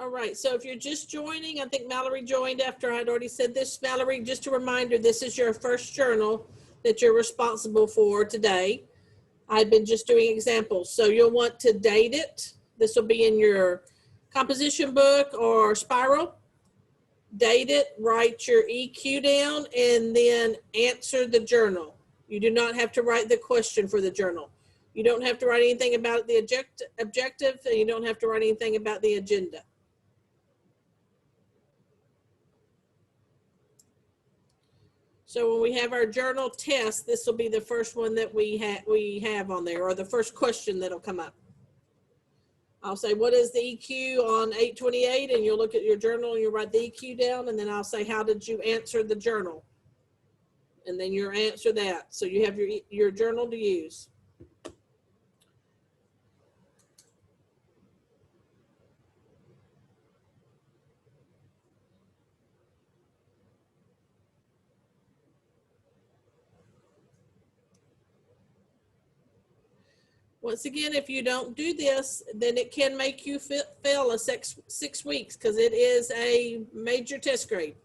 All right, so if you're just joining, I think Mallory joined after I'd already said this. Mallory, just a reminder, this is your first journal that you're responsible for today. I've been just doing examples, so you'll want to date it. This will be in your composition book or spiral. Date it, write your EQ down, and then answer the journal. You do not have to write the question for the journal. You don't have to write anything about the objective, and you don't have to write anything about the agenda. So when we have our journal test, this will be the first one that we have on there, or the first question that'll come up. I'll say, what is the EQ on 828? And you'll look at your journal and you'll write the EQ down. And then I'll say, how did you answer the journal? And then you'll answer that. So you have your journal to use. Once again, if you don't do this, then it can make you fail a six weeks because it is a major test grade.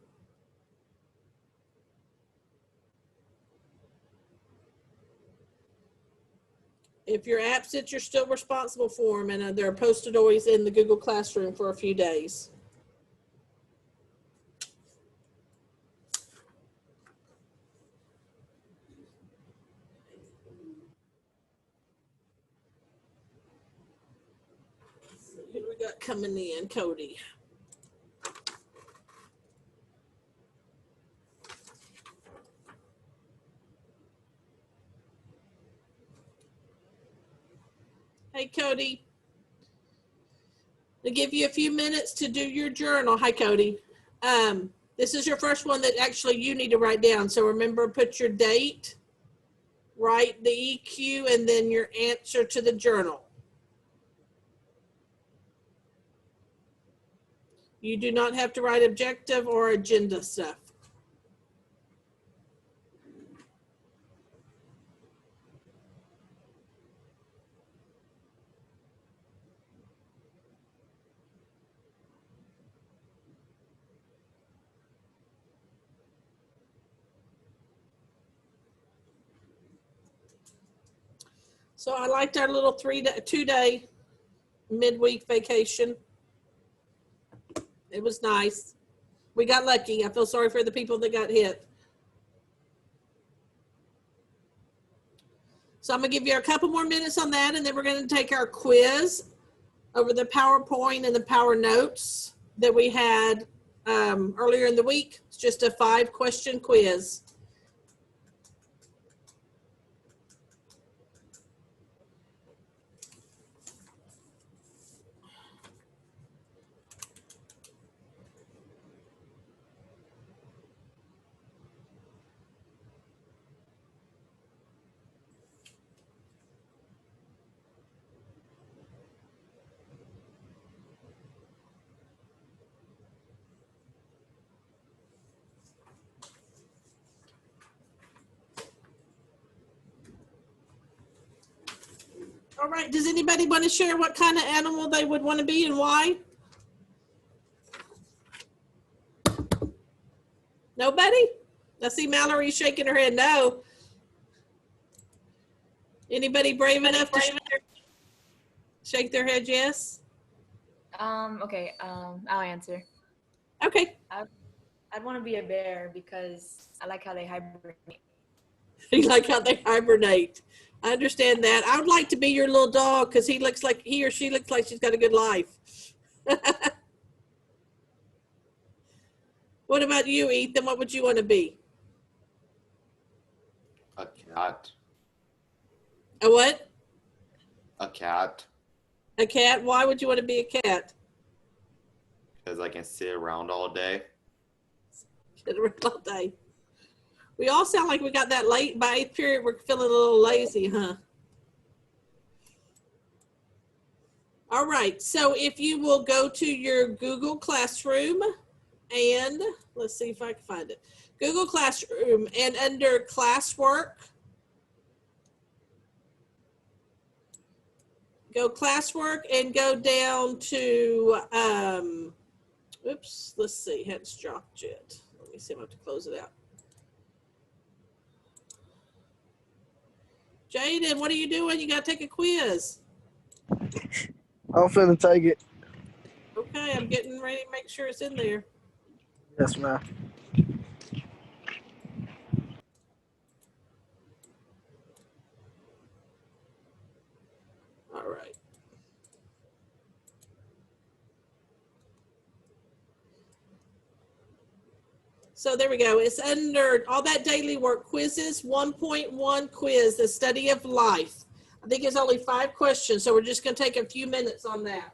If you're absent, you're still responsible for them, and they're posted always in the Google Classroom for a few days. Who do we got coming in? Cody. Hey, Cody. I'll give you a few minutes to do your journal. Hi, Cody. This is your first one that actually you need to write down. So remember, put your date, write the EQ, and then your answer to the journal. You do not have to write objective or agenda stuff. So I liked our little 2-day midweek vacation. It was nice. We got lucky. I feel sorry for the people that got hit. So I'm going to give you a couple more minutes on that, and then we're going to take our quiz over the PowerPoint and the Power Notes that we had earlier in the week. It's just a 5-question quiz. All right, does anybody want to share what kind of animal they would want to be and why? Nobody? I see Mallory shaking her head no. Anybody brave enough to shake their head yes? Okay, I'll answer. Okay. I'd want to be a bear because I like how they hibernate. You like how they hibernate. I understand that. I would like to be your little dog because he or she looks like she's got a good life. What about you, Ethan? What would you want to be? A cat. A what? A cat. A cat? Why would you want to be a cat? Because I can sit around all day. Sit around all day. We all sound like we got that late by 8th period. We're feeling a little lazy, huh? All right. So if you will go to your Google Classroom and let's see if I can find it. Google Classroom and under classwork, go classwork and go down to, oops, let's see, hadn't dropped yet. Let me see if I have to close it out. Jaden, what are you doing? You got to take a quiz. I'm finna take it. Okay, I'm getting ready to make sure it's in there. Yes, ma'am. All right. So there we go. It's under all that daily work quizzes, 1.1 quiz, the study of life. I think it's only 5 questions, so we're just going to take a few minutes on that.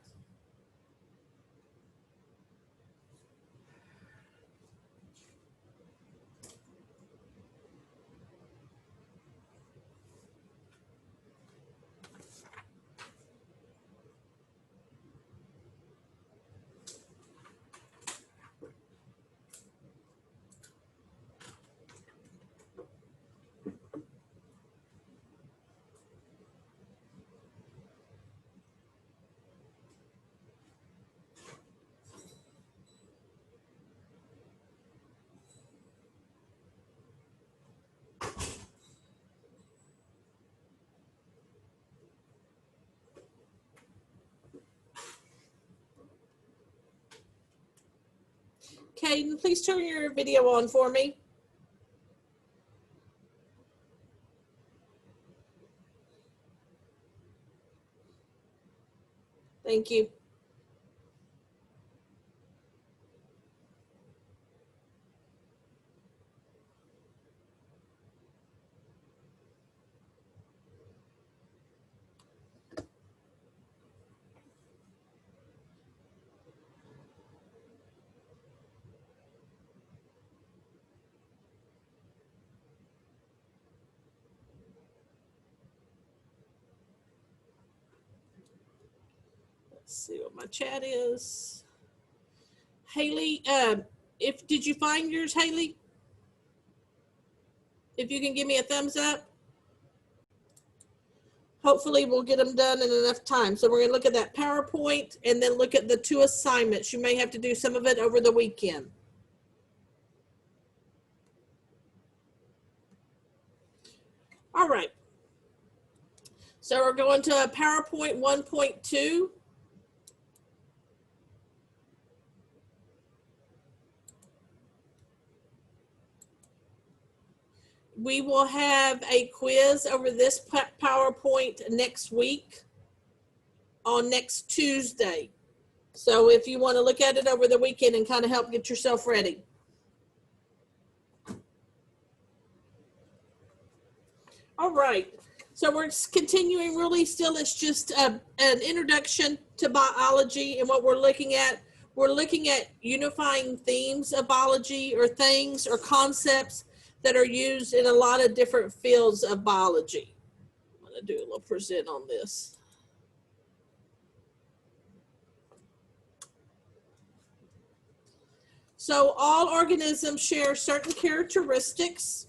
Caden, please turn your video on for me. Thank you. Let's see what my chat is. Haley, did you find yours, Haley? If you can give me a thumbs up. Hopefully we'll get them done in enough time. So we're going to look at that PowerPoint and then look at the 2 assignments. You may have to do some of it over the weekend. All right. So we're going to PowerPoint 1.2. We will have a quiz over this PowerPoint next week on next Tuesday. So if you want to look at it over the weekend and kind of help get yourself ready. All right. So we're continuing really still. It's just an introduction to biology, and what we're looking at unifying themes of biology or things or concepts that are used in a lot of different fields of biology. I'm going to do a little present on this. So all organisms share certain characteristics.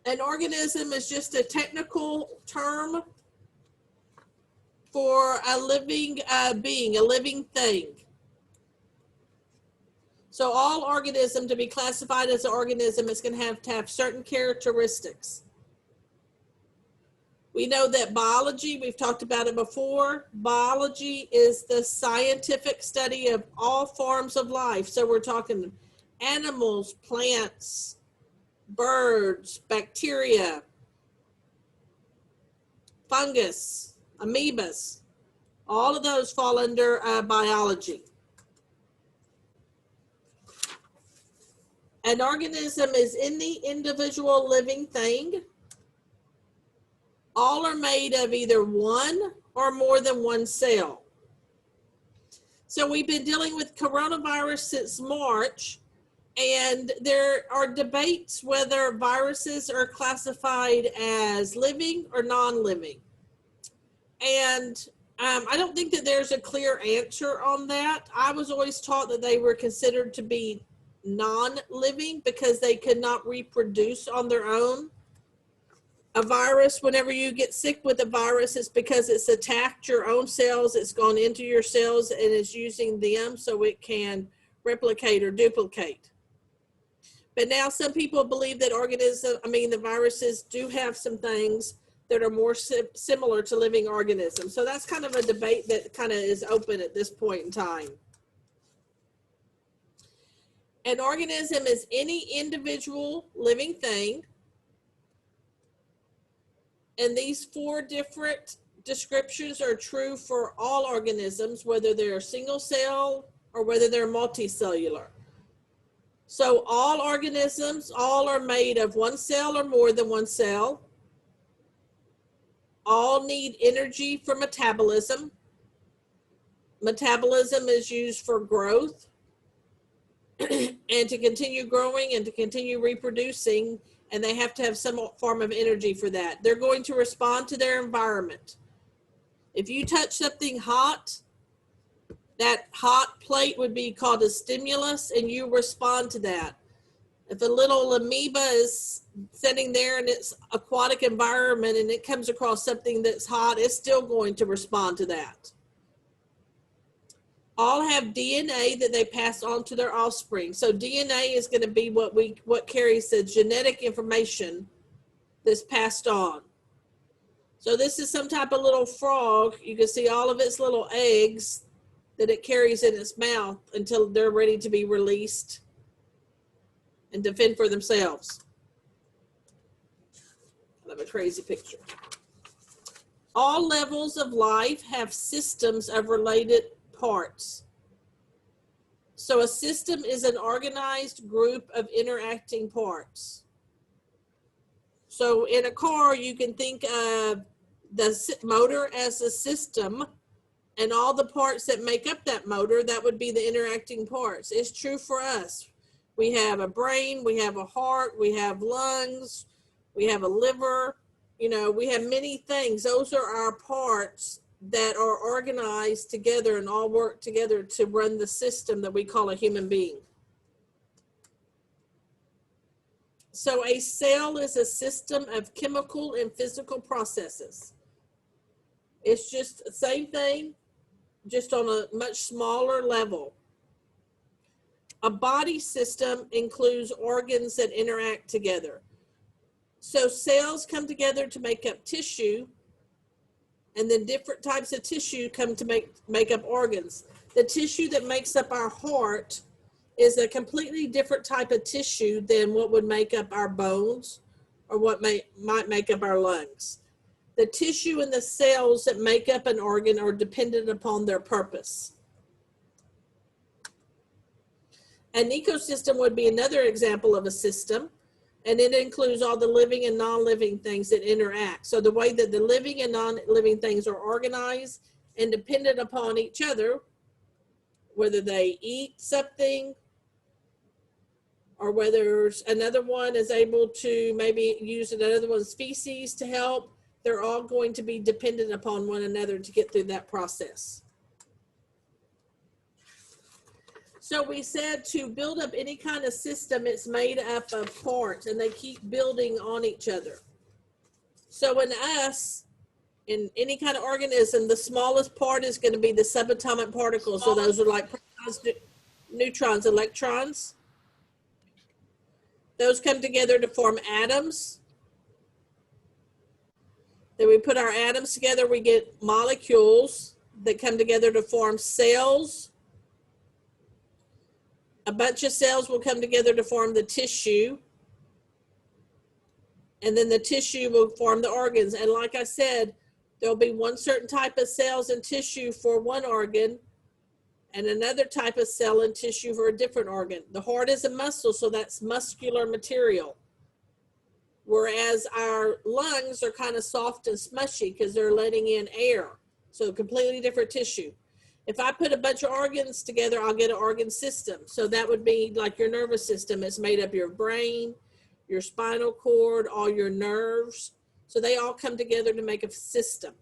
An organism is just a technical term for a living being, a living thing. So all organism, to be classified as an organism, is going to have certain characteristics. We know that biology, we've talked about it before, biology is the scientific study of all forms of life. So we're talking animals, plants, birds, bacteria, fungus, amoebas. All of those fall under biology. An organism is any individual living thing. All are made of either one or more than one cell. So we've been dealing with coronavirus since March, and there are debates whether viruses are classified as living or non-living. And I don't think that there's a clear answer on that. I was always taught that they were considered to be non-living because they could not reproduce on their own. A virus, whenever you get sick with a virus, it's because it's attacked your own cells, it's gone into your cells and is using them so it can replicate or duplicate. But now some people believe that the viruses do have some things that are more similar to living organisms. So that's kind of a debate that kind of is open at this point in time. An organism is any individual living thing. And these 4 different descriptions are true for all organisms, whether they're single cell or whether they're multicellular. So all organisms, all are made of one cell or more than one cell. All need energy for metabolism. Metabolism is used for growth and to continue growing and to continue reproducing, and they have to have some form of energy for that. They're going to respond to their environment. If you touch something hot, that hot plate would be called a stimulus, and you respond to that. If a little amoeba is sitting there in its aquatic environment and it comes across something that's hot, it's still going to respond to that. All have DNA that they pass on to their offspring. So DNA is going to be what carries the genetic information that's passed on. So this is some type of little frog. You can see all of its little eggs that it carries in its mouth until they're ready to be released and to fend for themselves. I have a crazy picture. All levels of life have systems of related parts. So a system is an organized group of interacting parts. So in a car, you can think of the motor as a system, and all the parts that make up that motor, that would be the interacting parts. It's true for us. We have a brain, we have a heart, we have lungs, we have a liver, we have many things. Those are our parts that are organized together and all work together to run the system that we call a human being. So a cell is a system of chemical and physical processes. It's just the same thing, just on a much smaller level. A body system includes organs that interact together. So cells come together to make up tissue, and then different types of tissue come to make up organs. The tissue that makes up our heart is a completely different type of tissue than what would make up our bones or what might make up our lungs. The tissue and the cells that make up an organ are dependent upon their purpose. An ecosystem would be another example of a system, and it includes all the living and non-living things that interact. So the way that the living and non-living things are organized and dependent upon each other, whether they eat something or whether another one is able to maybe use another one's feces to help, they're all going to be dependent upon one another to get through that process. So we said to build up any kind of system, it's made up of parts and they keep building on each other. So in us, in any kind of organism, the smallest part is going to be the subatomic particles. So those are like protons, neutrons, electrons. Those come together to form atoms. Then we put our atoms together, we get molecules that come together to form cells. A bunch of cells will come together to form the tissue. And then the tissue will form the organs. And like I said, there'll be one certain type of cells and tissue for one organ and another type of cell and tissue for a different organ. The heart is a muscle, so that's muscular material. Whereas our lungs are kind of soft and smushy because they're letting in air. So completely different tissue. If I put a bunch of organs together, I'll get an organ system. So that would be like your nervous system. It's made up of your brain, your spinal cord, all your nerves. So they all come together to make a system.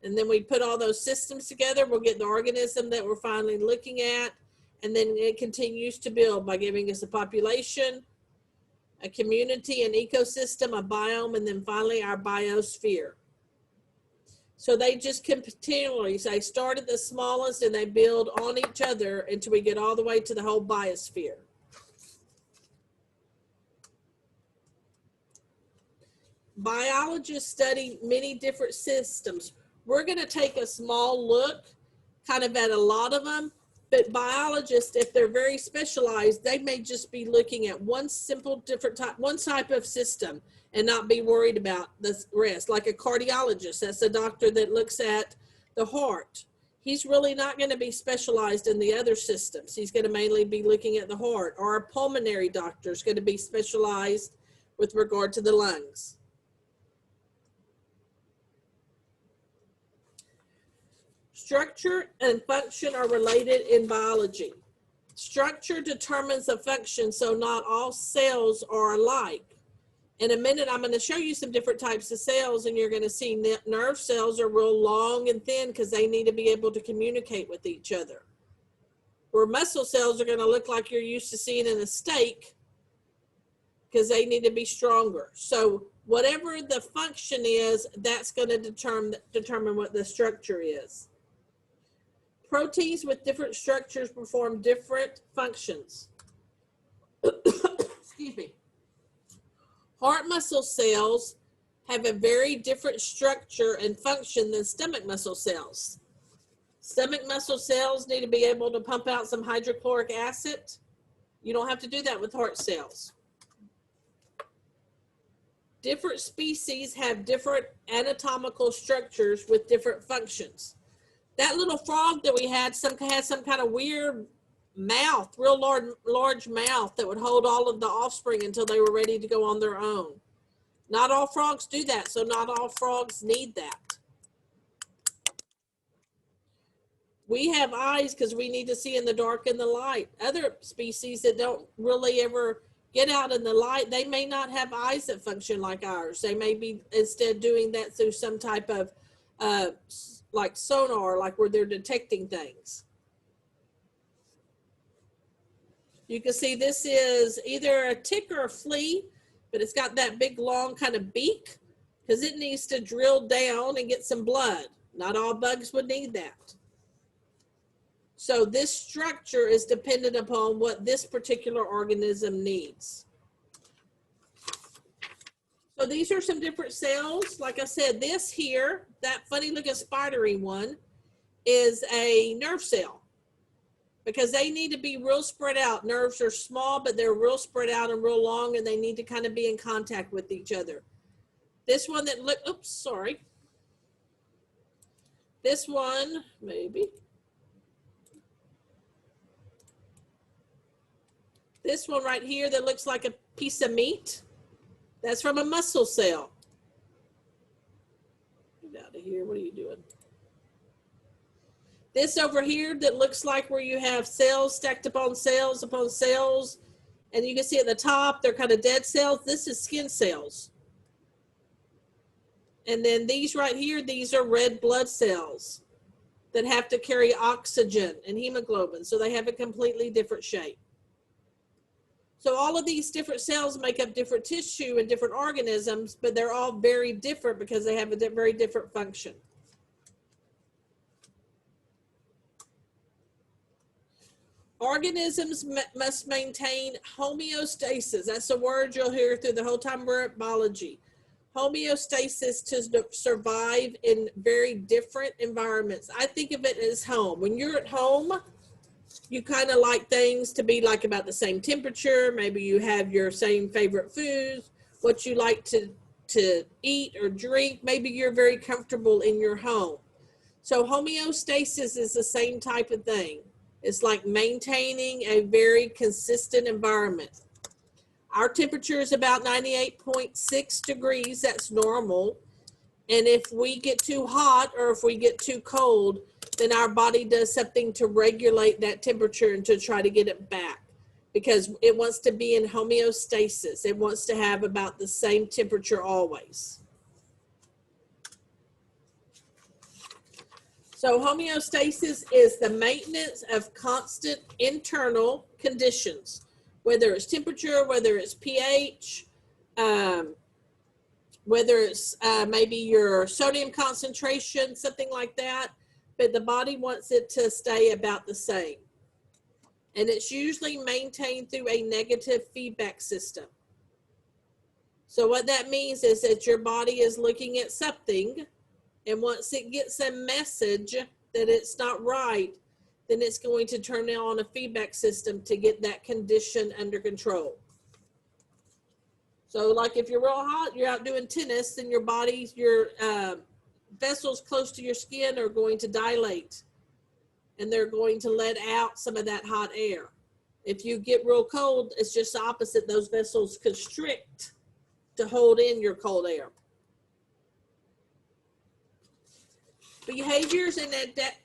And then we put all those systems together, we'll get the organism that we're finally looking at. And then it continues to build by giving us a population, a community, an ecosystem, a biome, and then finally our biosphere. So they just continually, they start at the smallest and they build on each other until we get all the way to the whole biosphere. Biologists study many different systems. We're going to take a small look kind of at a lot of them, but biologists, if they're very specialized, they may just be looking at one simple different type, one type of system and not be worried about the rest. Like a cardiologist, that's a doctor that looks at the heart. He's really not going to be specialized in the other systems. He's going to mainly be looking at the heart. Or a pulmonary doctor is going to be specialized with regard to the lungs. Structure and function are related in biology. Structure determines the function, so not all cells are alike. In a minute, I'm going to show you some different types of cells, and you're going to see nerve cells are real long and thin because they need to be able to communicate with each other. Where muscle cells are going to look like you're used to seeing in a steak because they need to be stronger. So whatever the function is, that's going to determine what the structure is. Proteins with different structures perform different functions. Excuse me. Heart muscle cells have a very different structure and function than stomach muscle cells. Stomach muscle cells need to be able to pump out some hydrochloric acid. You don't have to do that with heart cells. Different species have different anatomical structures with different functions. That little frog that we had some kind of weird mouth, real large mouth that would hold all of the offspring until they were ready to go on their own. Not all frogs do that, so not all frogs need that. We have eyes because we need to see in the dark and the light. Other species that don't really ever get out in the light, they may not have eyes that function like ours. They may be instead doing that through some type of like sonar, like where they're detecting things. You can see this is either a tick or a flea, but it's got that big long kind of beak because it needs to drill down and get some blood. Not all bugs would need that. So this structure is dependent upon what this particular organism needs. So these are some different cells. Like I said, this here, that funny looking spidery one, is a nerve cell because they need to be real spread out. Nerves are small, but they're real spread out and real long, and they need to kind of be in contact with each other. This one that this one, maybe. This one right here that looks like a piece of meat, that's from a muscle cell. Get out of here, what are you doing? This over here that looks like where you have cells stacked upon cells, and you can see at the top, they're kind of dead cells. This is skin cells. And then these right here, these are red blood cells that have to carry oxygen and hemoglobin. So they have a completely different shape. So all of these different cells make up different tissue and different organisms, but they're all very different because they have a very different function. Organisms must maintain homeostasis. That's a word you'll hear through the whole time we're at biology. Homeostasis to survive in very different environments. I think of it as home. When you're at home, you kind of like things to be like about the same temperature. Maybe you have your same favorite foods, what you like to eat or drink. Maybe you're very comfortable in your home. So homeostasis is the same type of thing. It's like maintaining a very consistent environment. Our temperature is about 98.6 degrees. That's normal. And if we get too hot or if we get too cold, then our body does something to regulate that temperature and to try to get it back because it wants to be in homeostasis. It wants to have about the same temperature always. So homeostasis is the maintenance of constant internal conditions. whether it's temperature, whether it's pH, whether it's maybe your sodium concentration, something like that. But the body wants it to stay about the same. And it's usually maintained through a negative feedback system. So what that means is that your body is looking at something, and once it gets a message that it's not right, then it's going to turn on a feedback system to get that condition under control. So like if you're real hot, you're out doing tennis, then your body's, your vessels close to your skin are going to dilate, and they're going to let out some of that hot air. If you get real cold, it's just the opposite. Those vessels constrict to hold in your cold air. Behaviors and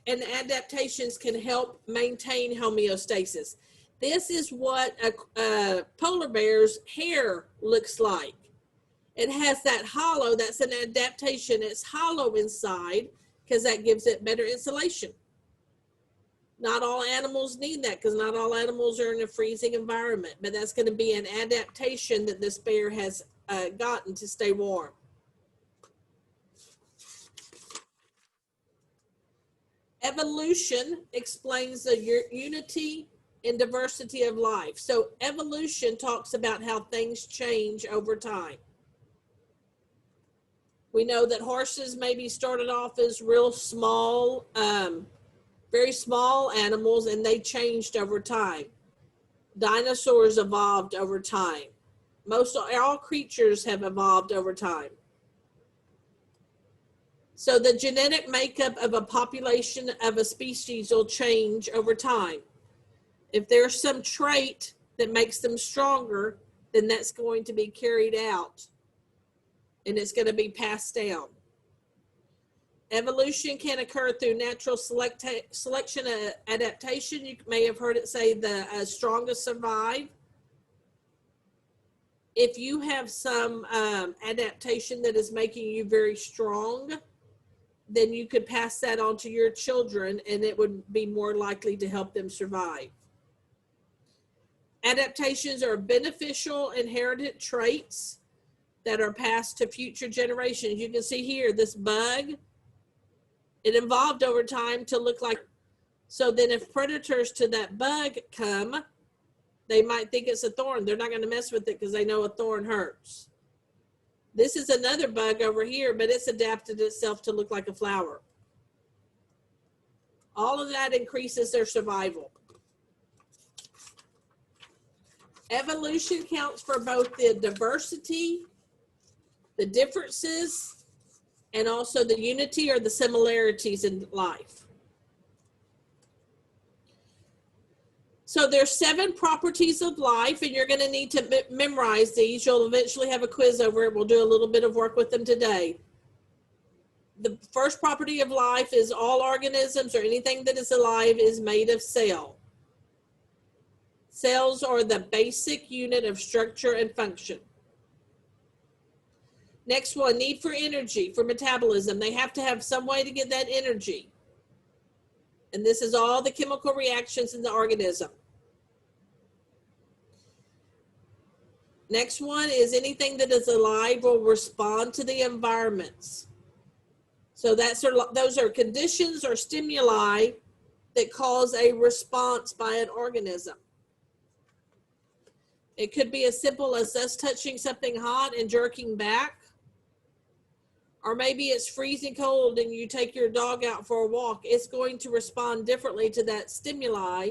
adaptations can help maintain homeostasis. This is what a polar bear's hair looks like. It has that hollow, that's an adaptation. It's hollow inside because that gives it better insulation. Not all animals need that because not all animals are in a freezing environment, but that's going to be an adaptation that this bear has gotten to stay warm. Evolution explains the unity and diversity of life. So evolution talks about how things change over time. We know that horses maybe started off as real small, very small animals, and they changed over time. Dinosaurs evolved over time. All creatures have evolved over time. So the genetic makeup of a population of a species will change over time. If there's some trait that makes them stronger, then that's going to be carried out and it's going to be passed down. Evolution can occur through natural selection adaptation. You may have heard it say the strongest survive. If you have some adaptation that is making you very strong, then you could pass that on to your children and it would be more likely to help them survive. Adaptations are beneficial inherited traits that are passed to future generations. You can see here, this bug, it evolved over time to look like, so then if predators to that bug come, they might think it's a thorn. They're not going to mess with it because they know a thorn hurts. This is another bug over here, but it's adapted itself to look like a flower. All of that increases their survival. Evolution counts for both the diversity, the differences, and also the unity or the similarities in life. So there's 7 properties of life, and you're going to need to memorize these. You'll eventually have a quiz over it. We'll do a little bit of work with them today. The first property of life is all organisms or anything that is alive is made of cell. Cells are the basic unit of structure and function. Next one, need for energy, for metabolism. They have to have some way to get that energy. And this is all the chemical reactions in the organism. Next one is anything that is alive will respond to the environments. So those are conditions or stimuli that cause a response by an organism. It could be as simple as us touching something hot and jerking back. Or maybe it's freezing cold and you take your dog out for a walk. It's going to respond differently to that stimuli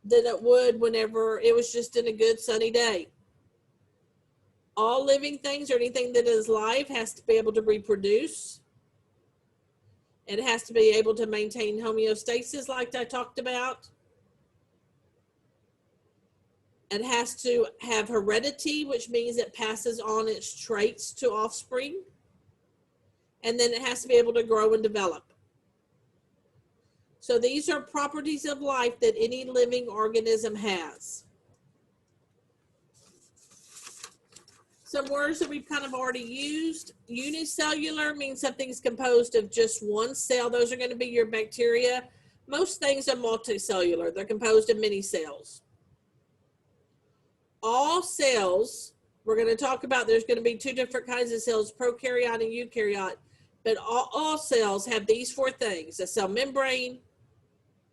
than it would whenever it was just in a good sunny day. All living things or anything that is live has to be able to reproduce. It has to be able to maintain homeostasis like I talked about. It has to have heredity, which means it passes on its traits to offspring. And then it has to be able to grow and develop. So these are properties of life that any living organism has. Some words that we've kind of already used. Unicellular means something's composed of just one cell. Those are going to be your bacteria. Most things are multicellular. They're composed of many cells. all cells, we're going to talk about, there's going to be two different kinds of cells, prokaryote and eukaryote, but all cells have these four things: a cell membrane,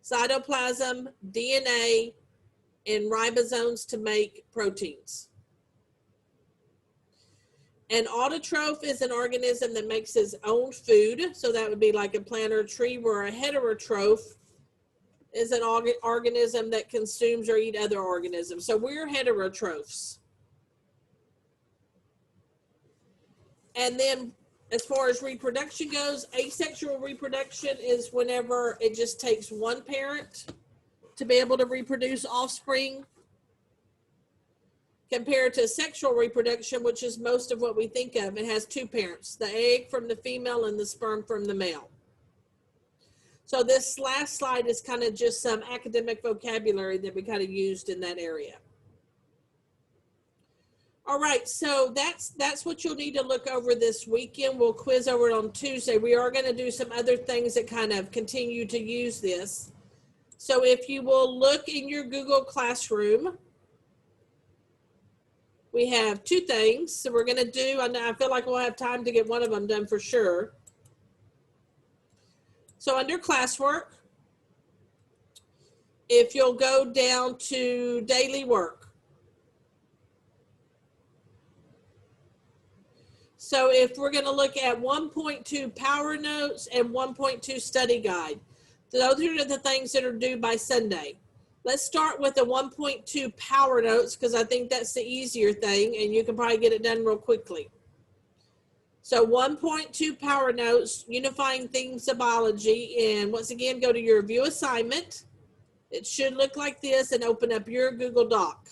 cytoplasm, DNA, and ribosomes to make proteins. An autotroph is an organism that makes its own food. So that would be like a plant or a tree, where a heterotroph is an organism that consumes or eat other organisms. So we're heterotrophs. And then as far as reproduction goes, asexual reproduction is whenever it just takes one parent to be able to reproduce offspring, compared to sexual reproduction, which is most of what we think of. It has two parents, the egg from the female and the sperm from the male. So this last slide is kind of just some academic vocabulary that we kind of used in that area. All right, so that's what you'll need to look over this weekend. We'll quiz over it on Tuesday. We are going to do some other things that kind of continue to use this. So if you will look in your Google Classroom, we have two things. So we're going to do, I feel like we'll have time to get one of them done for sure. So under classwork, if you'll go down to daily work. So if we're going to look at 1.2 power notes and 1.2 study guide, those are the things that are due by Sunday. Let's start with the 1.2 power notes, because I think that's the easier thing and you can probably get it done real quickly. So 1.2 power notes, unifying themes of biology. And once again, go to your review assignment. It should look like this, and open up your Google Doc.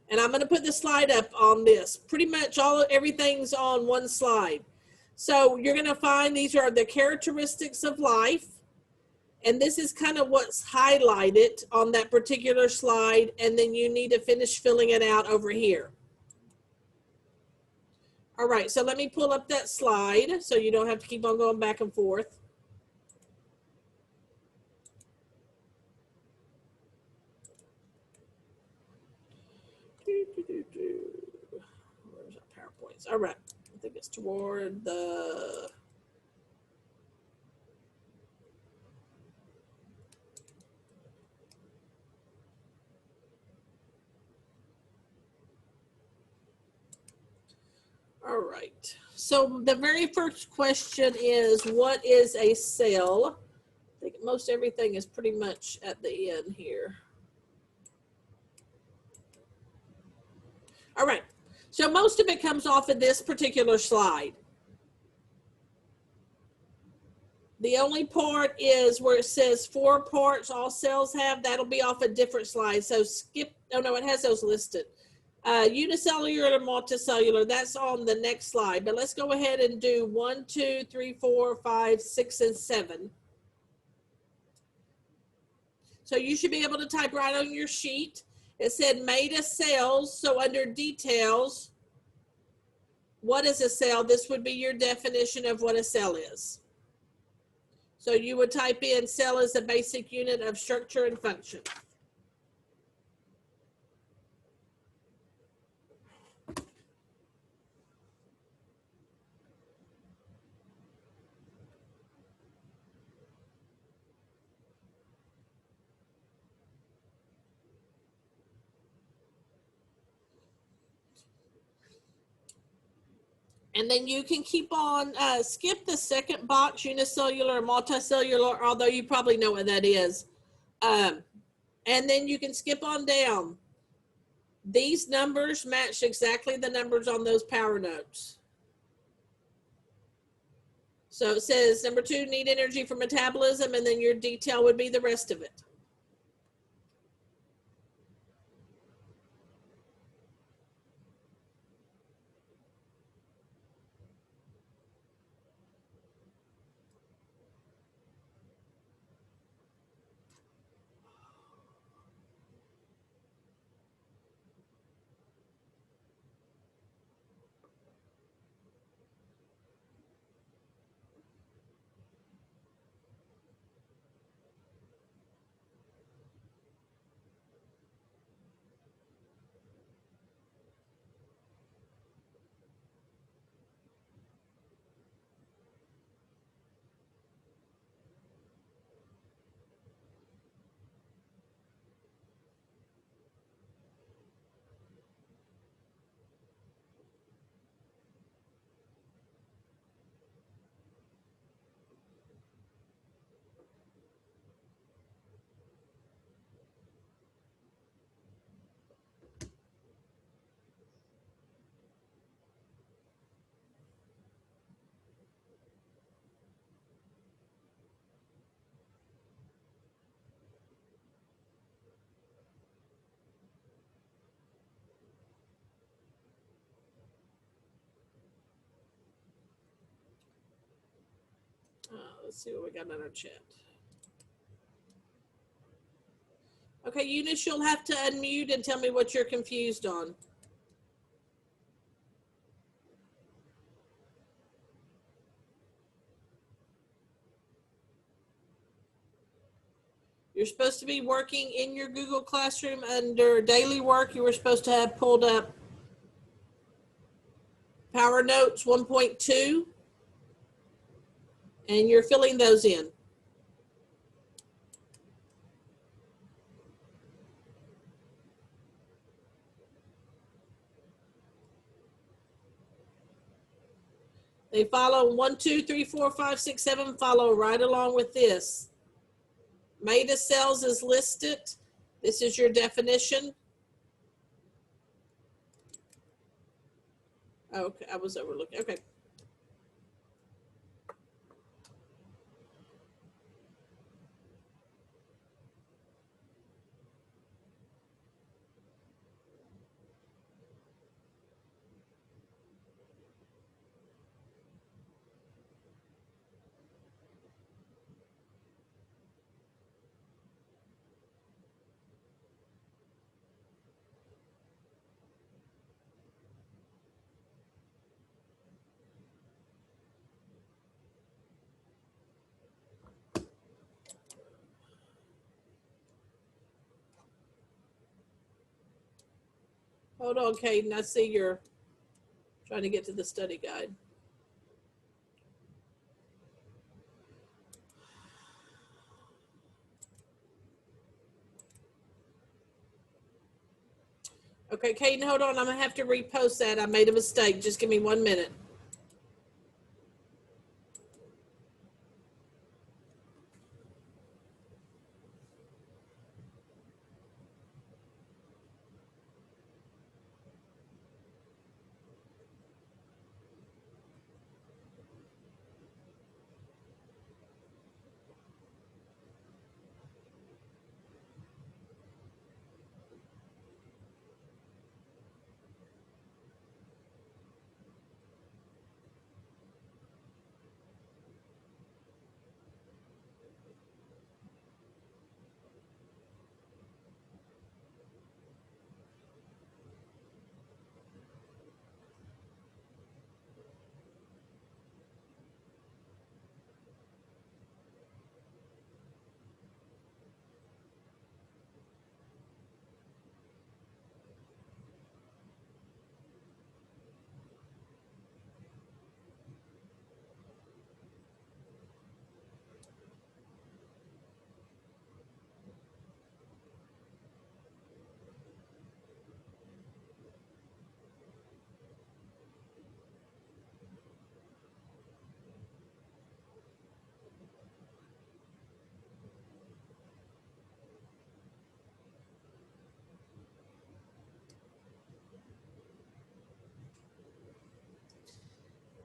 And I'm going to put the slide up on this. Pretty much everything's on one slide. So you're going to find these are the characteristics of life. And this is kind of what's highlighted on that particular slide. And then you need to finish filling it out over here. All right, so let me pull up that slide so you don't have to keep on going back and forth. Where's our PowerPoints? All right, I think it's toward the... All right, so the very first question is, what is a cell? I think most everything is pretty much at the end here. All right, so most of it comes off of this particular slide. The only part is where it says 4 parts all cells have. That'll be off a different slide. So skip, oh no, it has those listed. Unicellular and multicellular, that's on the next slide. But let's go ahead and do 1, 2, 3, 4, 5, 6, and 7. So you should be able to type right on your sheet. It said made of cells. So under details, what is a cell? This would be your definition of what a cell is. So you would type in cell as a basic unit of structure and function. And then you can keep on, skip the second box, unicellular or multicellular, although you probably know what that is. And then you can skip on down. These numbers match exactly the numbers on those power notes. So it says number 2, need energy for metabolism, and then your detail would be the rest of it. let's see what we got in our chat. Okay, Eunice, you'll have to unmute and tell me what you're confused on. You're supposed to be working in your Google Classroom under daily work. You were supposed to have pulled up Power Notes 1.2, and you're filling those in. They follow 1, 2, 3, 4, 5, 6, 7, follow right along with this. Made of cells is listed. This is your definition. Okay, I was overlooking. Okay. Hold on, Caden. I see you're trying to get to the study guide. Okay, Caden, hold on. I'm going to have to repost that. I made a mistake. Just give me 1 minute.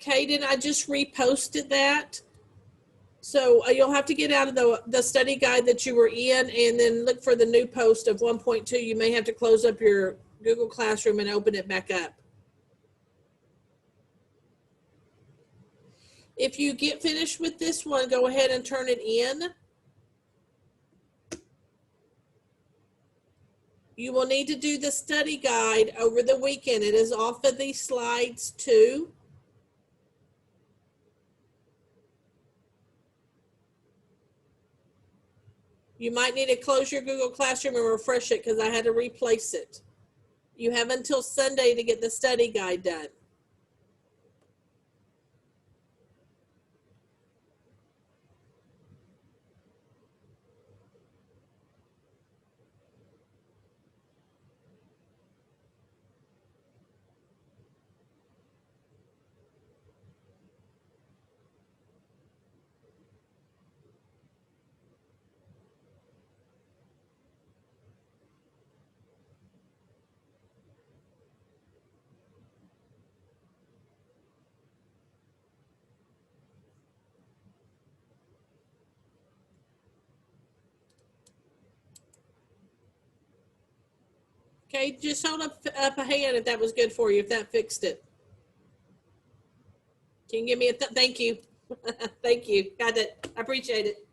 Caden, I just reposted that. So you'll have to get out of the study guide that you were in and then look for the new post of 1.2. You may have to close up your Google Classroom and open it back up. If you get finished with this one, go ahead and turn it in. You will need to do the study guide over the weekend. It is off of these slides too. You might need to close your Google Classroom and refresh it because I had to replace it. You have until Sunday to get the study guide done. Okay, just hold up a hand if that was good for you, if that fixed it. Can you give me a thank you? Thank you. Got it. I appreciate it.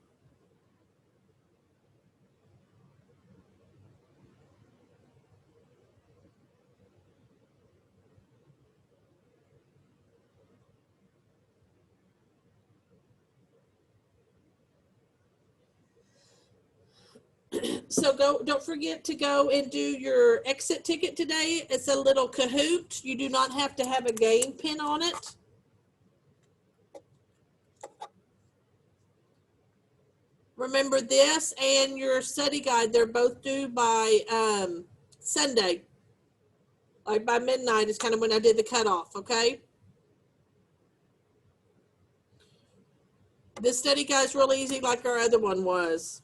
So don't forget to go and do your exit ticket today. It's a little Kahoot. You do not have to have a game pin on it. Remember this and your study guide, they're both due by Sunday. Like by midnight is kind of when I did the cutoff, okay? This study guide's real easy like our other one was.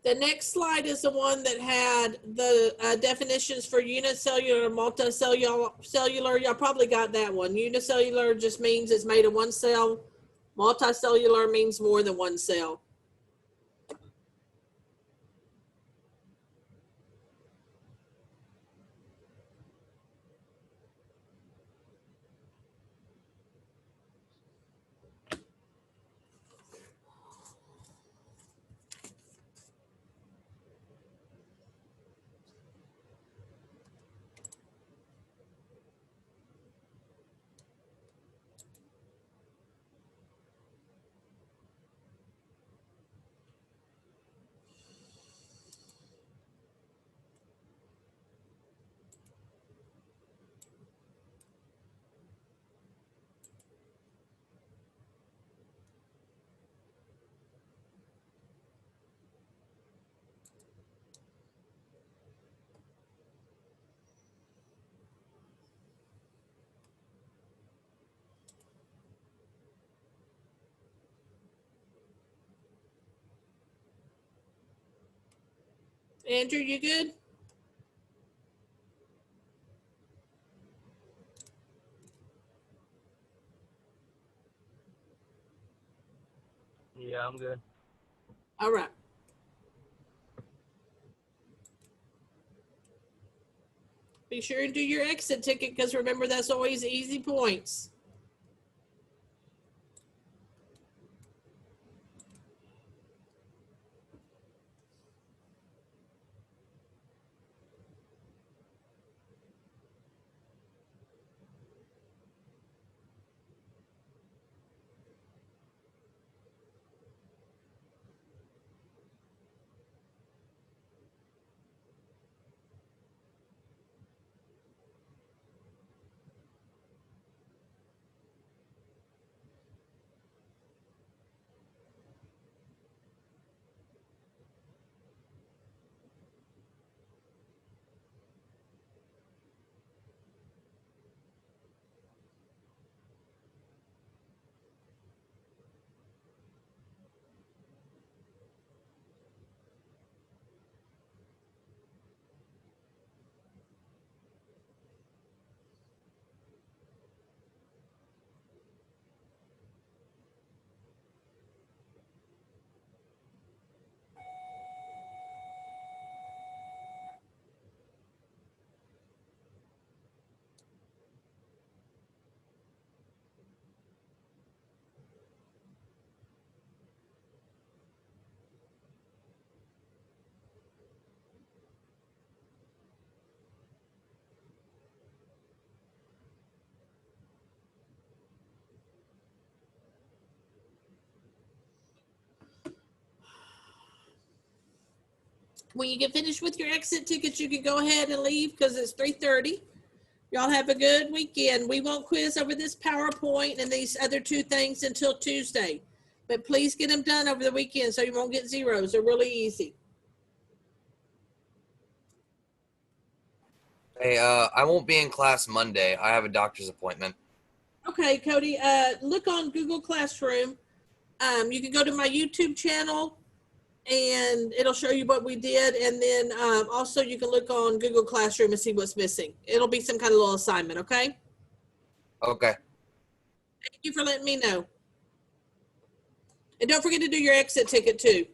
The next slide is the one that had the definitions for unicellular, multicellular. Y'all probably got that one. Unicellular just means it's made of one cell. Multicellular means more than one cell. Andrew, you good? Yeah, I'm good. All right. Be sure and do your exit ticket because remember that's always easy points. When you get finished with your exit tickets, you can go ahead and leave because it's 3:30. Y'all have a good weekend. We won't quiz over this PowerPoint and these other two things until Tuesday. But please get them done over the weekend so you won't get zeros. They're really easy. Hey, I won't be in class Monday. I have a doctor's appointment. Okay, Cody, look on Google Classroom. You can go to my YouTube channel and it'll show you what we did. And then also you can look on Google Classroom and see what's missing. It'll be some kind of little assignment, okay? Okay. Thank you for letting me know. And don't forget to do your exit ticket too.